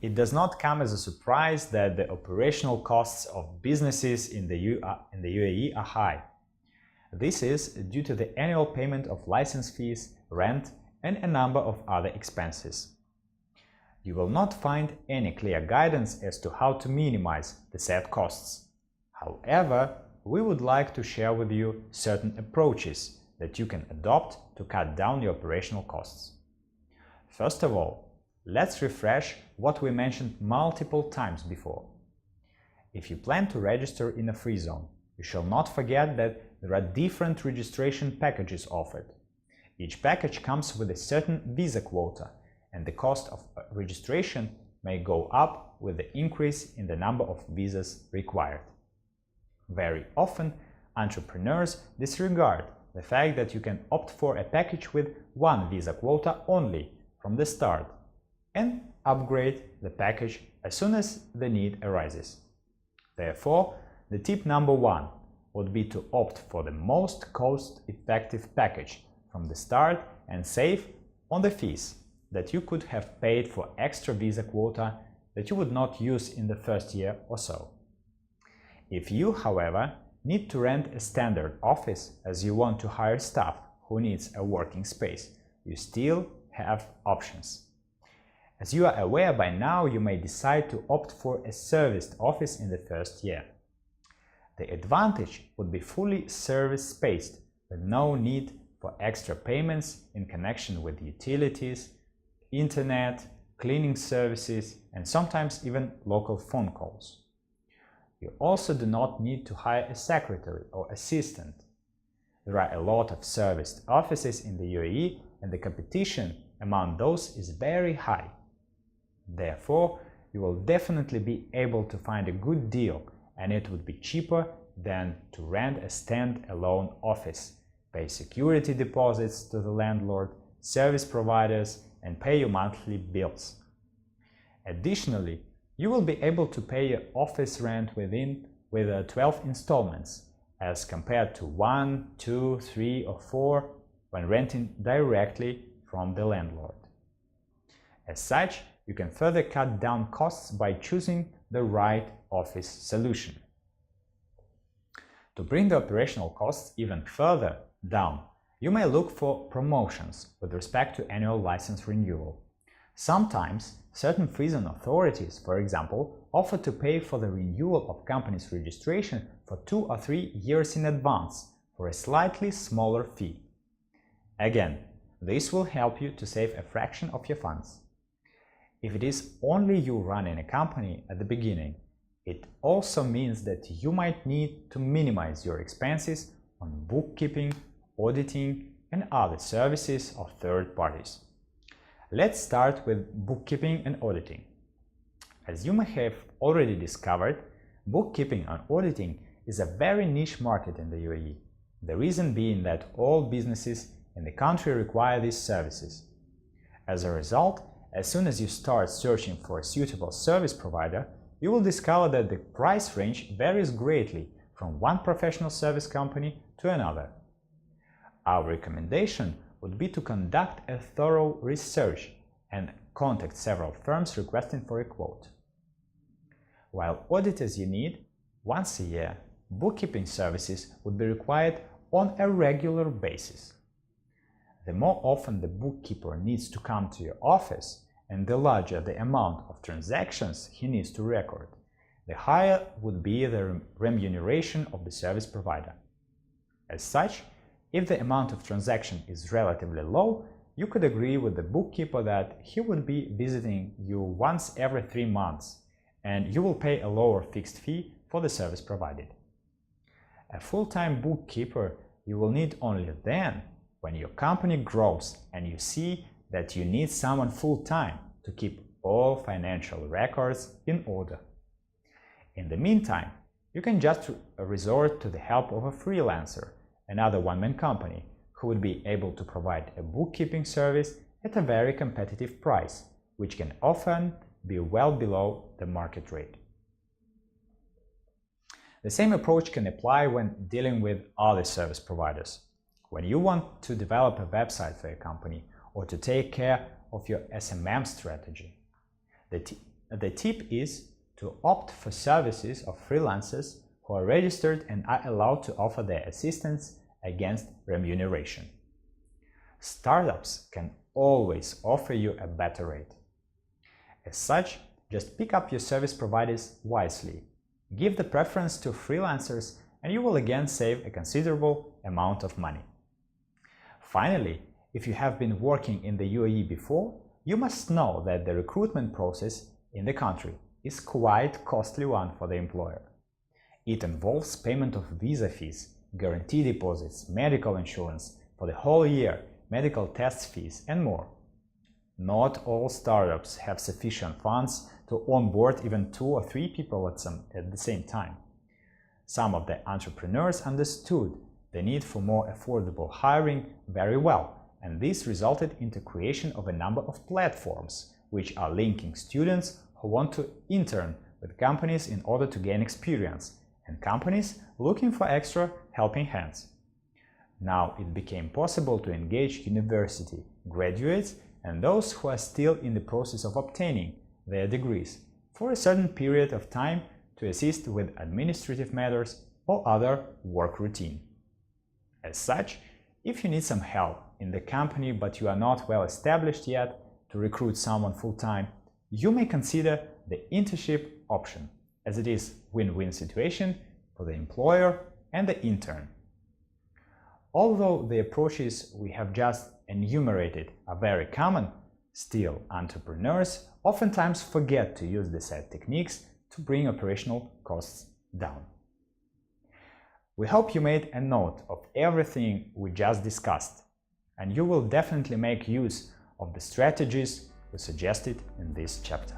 It does not come as a surprise that the operational costs of businesses in the UAE are high. This is due to the annual payment of license fees, rent, and a number of other expenses. You will not find any clear guidance as to how to minimize the said costs. However, we would like to share with you certain approaches that you can adopt to cut down your operational costs. First of all, let's refresh what we mentioned multiple times before. If you plan to register in a free zone, you shall not forget that there are different registration packages offered. Each package comes with a certain visa quota, and the cost of registration may go up with the increase in the number of visas required. Very often, entrepreneurs disregard the fact that you can opt for a package with one visa quota only from the start and upgrade the package as soon as the need arises. Therefore, the tip number one would be to opt for the most cost-effective package from the start and save on the fees that you could have paid for extra visa quota that you would not use in the first year or so. If you, however, need to rent a standard office as you want to hire staff who needs a working space, you still have options. As you are aware by now, you may decide to opt for a serviced office in the first year. The advantage would be fully service-spaced with no need for extra payments in connection with utilities, internet, cleaning services, and sometimes even local phone calls. You also do not need to hire a secretary or assistant. There are a lot of serviced offices in the UAE, and the competition among those is very high. Therefore, you will definitely be able to find a good deal, and it would be cheaper than to rent a stand-alone office, pay security deposits to the landlord, service providers, and pay your monthly bills. Additionally, you will be able to pay your office rent with 12 installments, as compared to 1, 2, 3, or 4 when renting directly from the landlord. As such, you can further cut down costs by choosing the right office solution. To bring the operational costs even further down, you may look for promotions with respect to annual license renewal. Sometimes, certain free zone authorities, for example, offer to pay for the renewal of company's registration for 2 or 3 years in advance for a slightly smaller fee. Again, this will help you to save a fraction of your funds. If it is only you running a company at the beginning, it also means that you might need to minimize your expenses on bookkeeping, auditing, and other services of third parties. Let's start with bookkeeping and auditing. As you may have already discovered, bookkeeping and auditing is a very niche market in the UAE. The reason being that all businesses in the country require these services. As a result, as soon as you start searching for a suitable service provider, you will discover that the price range varies greatly from one professional service company to another. Our recommendation would be to conduct a thorough research and contact several firms requesting for a quote. While auditors you need once a year, bookkeeping services would be required on a regular basis. The more often the bookkeeper needs to come to your office and the larger the amount of transactions he needs to record, the higher would be the remuneration of the service provider. As such, if the amount of transaction is relatively low, you could agree with the bookkeeper that he would be visiting you once every 3 months, and you will pay a lower fixed fee for the service provided. A full-time bookkeeper you will need only then when your company grows and you see that you need someone full-time to keep all financial records in order. In the meantime, you can just resort to the help of a freelancer, another one-man company, who would be able to provide a bookkeeping service at a very competitive price, which can often be well below the market rate. The same approach can apply when dealing with other service providers. When you want to develop a website for your company or to take care of your SMM strategy, The tip is to opt for services of freelancers who are registered and are allowed to offer their assistance against remuneration. Startups can always offer you a better rate. As such, just pick up your service providers wisely. Give the preference to freelancers and you will again save a considerable amount of money. Finally, if you have been working in the UAE before, you must know that the recruitment process in the country is quite costly one for the employer. It involves payment of visa fees, guarantee deposits, medical insurance for the whole year, medical test fees, and more. Not all startups have sufficient funds to onboard even 2 or 3 people at the same time. Some of the entrepreneurs understood the need for more affordable hiring very well, and this resulted in the creation of a number of platforms which are linking students who want to intern with companies in order to gain experience, and companies looking for extra helping hands. Now it became possible to engage university graduates and those who are still in the process of obtaining their degrees for a certain period of time to assist with administrative matters or other work routine. As such, if you need some help in the company but you are not well established yet to recruit someone full-time, you may consider the internship option, as it is a win-win situation for the employer and the intern. Although the approaches we have just enumerated are very common, still entrepreneurs oftentimes forget to use the said techniques to bring operational costs down. We hope you made a note of everything we just discussed, and you will definitely make use of the strategies we suggested in this chapter.